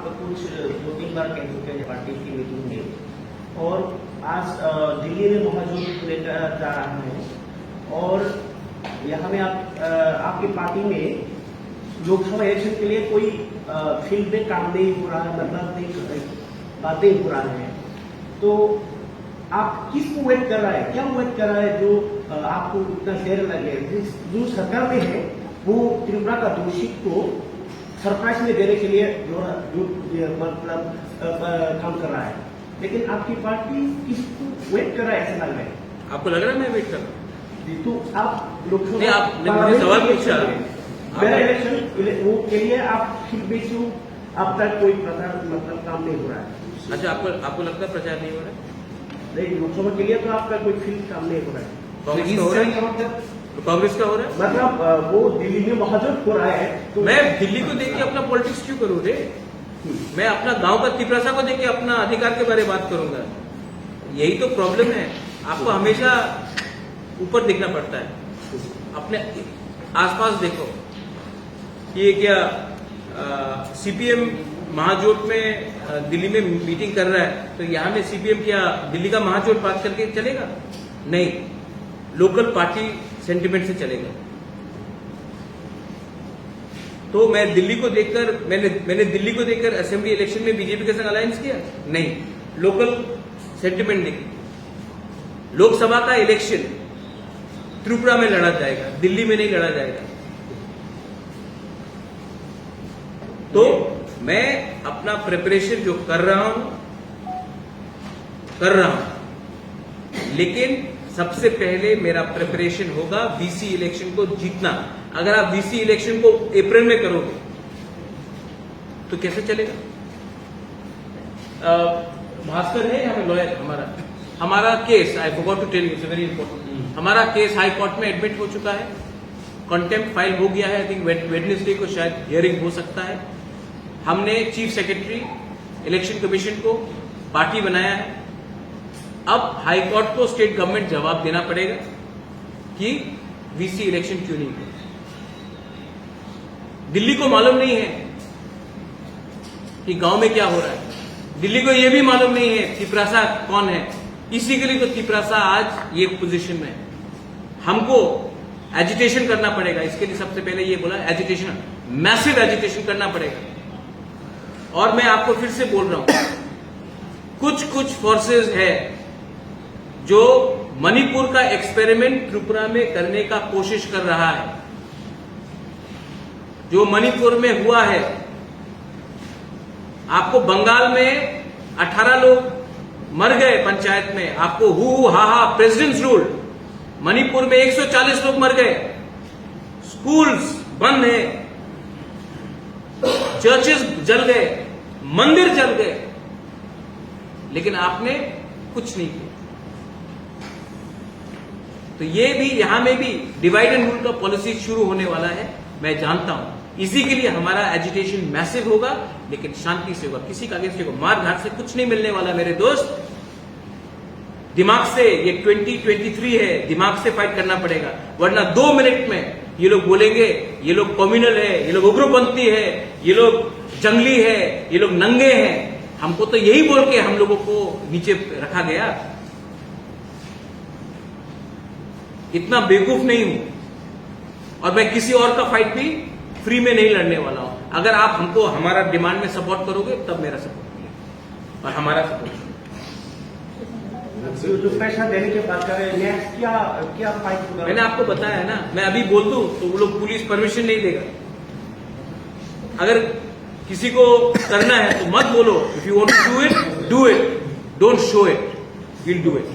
आप कुछ 2-3 बार कह चुके हैं पार्टी की मीटिंग में, और आज दिल्ली में महाजोत लेकर जा रहा है, और यहाँ में आपकी पार्टी में लोकसभा इलेक्शन के लिए कोई फील्ड में काम नहीं हो रहा है, मतलब बातें हो रहा है, तो आप किसको वेट कर रहा है, क्या वेट कर रहा है जो आपको इतना शेयर लगे? जो सरकार में है वो त्रिपुरा का दोषी को सरप्राइज में देने के लिए जो मतलब काम कर रहा है, लेकिन आपकी पार्टी किसको वेट कर रहा है ऐसा लग रहा है? आपको लग रहा है मैं वेट कर रहा हूँ? तो आप लोकसभा आपने मुझे सवाल पूछा, मेरा इलेक्शन वो के लिए आप फिर भी क्यों अब तक कोई प्रचार मतलब काम नहीं हो रहा है? अच्छा, आपको लगता है प्रचार नहीं हो रहा है? नहीं, लोकसभा के लिए तो आपका कोई फील्ड काम नहीं हो रहा है। कांग्रेस का हो रहा है, तो कांग्रेस का हो रहा है, मतलब वो दिल्ली में महाजोत हो रहा है, तो मैं दिल्ली को देख के अपना पॉलिटिक्स क्यों करूँ रे? मैं अपना गांव का तिपरासा को देख के अपना अधिकार के बारे में बात करूंगा। यही तो प्रॉब्लम है, आपको हमेशा ऊपर देखना पड़ता है, अपने आसपास देखो। ये क्या सीपीएम महाजोट में दिल्ली में मीटिंग कर रहा है, तो यहां में सीपीएम क्या दिल्ली का महाजोट बात करके चलेगा? नहीं, लोकल पार्टी सेंटिमेंट से चलेगा। तो मैं दिल्ली को देखकर मैंने दिल्ली को देखकर असेंबली इलेक्शन में बीजेपी के संग अलायंस किया? नहीं, लोकल सेंटिमेंट देखी। लोकसभा का इलेक्शन त्रिपुरा में लड़ा जाएगा, दिल्ली में नहीं लड़ा जाएगा। तो मैं अपना प्रिपरेशन जो कर रहा हूं, लेकिन सबसे पहले मेरा प्रिपरेशन होगा वीसी इलेक्शन को जीतना। अगर आप वीसी इलेक्शन को अप्रैल में करोगे तो कैसे चलेगा? भास्कर है हमें लॉयर, हमारा case, I forgot to tell you, it's very important, हमारा केस हाई कोर्ट में एडमिट हो चुका है, कंटेम्प्ट फाइल हो गया है। आई थिंक वेडनेसडे को शायद हियरिंग हो सकता है। हमने चीफ सेक्रेटरी इलेक्शन कमीशन को पार्टी बनाया है। अब हाई कोर्ट को स्टेट गवर्नमेंट जवाब देना पड़ेगा कि वीसी इलेक्शन क्यों नहीं हुआ। दिल्ली को मालूम नहीं है कि गांव में क्या हो रहा है, दिल्ली को यह भी मालूम नहीं है तिपरासा कौन है। इसी के लिए तो तिपरासा आज ये पोजीशन में है। हमको एजिटेशन करना पड़ेगा, इसके लिए सबसे पहले ये बोला एजिटेशन, मैसिव एजिटेशन करना पड़ेगा। और मैं आपको फिर से बोल रहा हूं, कुछ फोर्सेस है जो मणिपुर का एक्सपेरिमेंट त्रिपुरा में करने का कोशिश कर रहा है। जो मणिपुर में हुआ है, आपको बंगाल में 18 लोग मर गए पंचायत में, आपको हु हा हा प्रेसिडेंट्स रूल। मणिपुर में 140 लोग मर गए, स्कूल्स बंद है, चर्चेस जल गए, मंदिर जल गए, लेकिन आपने कुछ नहीं किया। तो ये भी यहां में भी डिवाइड एंड रूल का पॉलिसी शुरू होने वाला है, मैं जानता हूं। इसी के लिए हमारा एजिटेशन मैसिव होगा, लेकिन शांति से होगा, किसी का अगेंस्ट होगा। मार घाट से कुछ नहीं मिलने वाला मेरे दोस्त। दिमाग से, ये 2023 है, दिमाग से फाइट करना पड़ेगा, वरना 2 मिनट में ये लोग बोलेंगे ये लोग कम्युनल है, ये लोग उग्रपंथी है, ये लोग जंगली है, ये लोग नंगे हैं। हमको तो यही बोल के हम लोगों को नीचे रखा गया। इतना बेवकूफ नहीं हूं, और मैं किसी और का फाइट भी फ्री में नहीं लड़ने वाला हूं। अगर आप हमको हमारा डिमांड में सपोर्ट करोगे तब मेरा सपोर्ट मिलेगा, और हमारा सपोर्ट। जो पैसा देने के बाद नेक्स्ट क्या फाइट होगा? मैंने आपको बताया है ना, मैं अभी बोल दूं तो वो लोग पुलिस परमिशन नहीं देगा। अगर किसी को करना है तो मत बोलो, if you want to do it, don't show it, will do it.